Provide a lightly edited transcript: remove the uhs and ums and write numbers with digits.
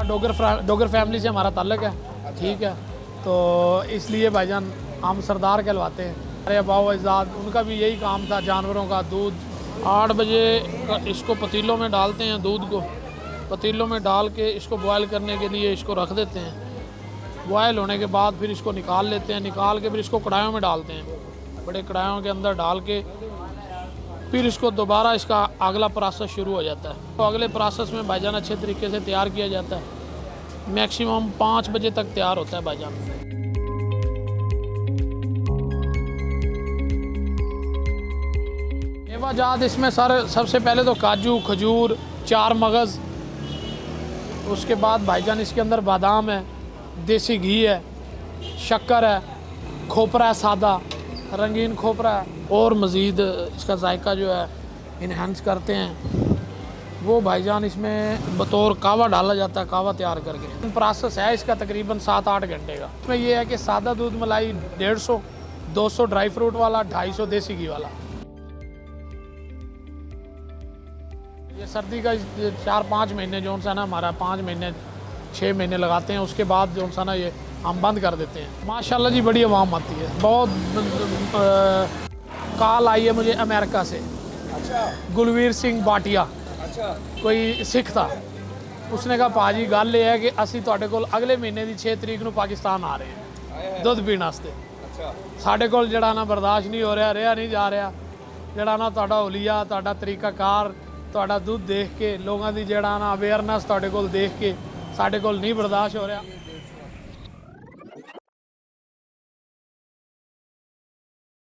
Dogar family से हमारा ताल्लुक है, ठीक है। तो इसलिए भाईजान हम सरदार कहलवाते हैं। अरे बाबा अजाद उनका भी यही काम था, जानवरों का दूध। 8 बजे इसको पतीलों में डालते हैं, दूध को पतीलों में डाल के इसको बॉयल करने के लिए इसको रख देते हैं। बॉयल होने के बाद फिर इसको निकाल लेते हैं, निकाल के फिर इसको कढ़ाइयों में डालते हैं, बड़े कढ़ाइयों के अंदर डाल के फिर इसको दोबारा इसका अगला प्रोसेस शुरू हो जाता है। तो अगले प्रोसेस में भाईजान अच्छे तरीके से तैयार किया जाता है। मैक्सिमम 5 बजे तक तैयार होता है भाईजान। मेवाजात इसमें सबसे पहले तो काजू, खजूर, 4 मगज़, उसके बाद भाईजान इसके अंदर बादाम है, देसी घी है, शक्कर है, खोपरा है, सादा रंगीन खोपरा है, और मज़ीद इसका जायका जो है इन्हेंस करते हैं वो भाईजान इसमें बतौर कावा डाला जाता है, कावा तैयार करके। प्रोसेस है इसका तकरीबन 7-8 घंटे का। इसमें ये है कि सादा दूध मलाई 150, 200 ड्राई फ्रूट वाला, 250 देसी घी वाला। ये सर्दी का 4-5 महीने जो सा ना हमारा 5 महीने 6 महीने लगाते हैं, उसके बाद जो सा ना ये हम बंद कर देते हैं। माशाल्लाह जी बड़ी आवाम आती है, बहुत कॉल आई है मुझे अमेरिका से। अच्छा। गुलवीर सिंह बाटिया, अच्छा। कोई सिख था, उसने कहा भाजी गल ये है कि असी तुहाडे कोल अगले महीने की 6 तरीक को पाकिस्तान आ रहे हैं दुध पीने वास्ते। अच्छा। साढ़े कोल जड़ा ना बर्दाश्त नहीं हो रहा नहीं जा रहा, जड़ा ना तुहाडा हुलिया, तुहाडा तरीकाकार, तुहाडा दुध देख के लोगों की जड़ा ना अवेयरनेस तुहाडे कोल देख के साढ़े कोल नहीं बर्दाश्त हो रहा।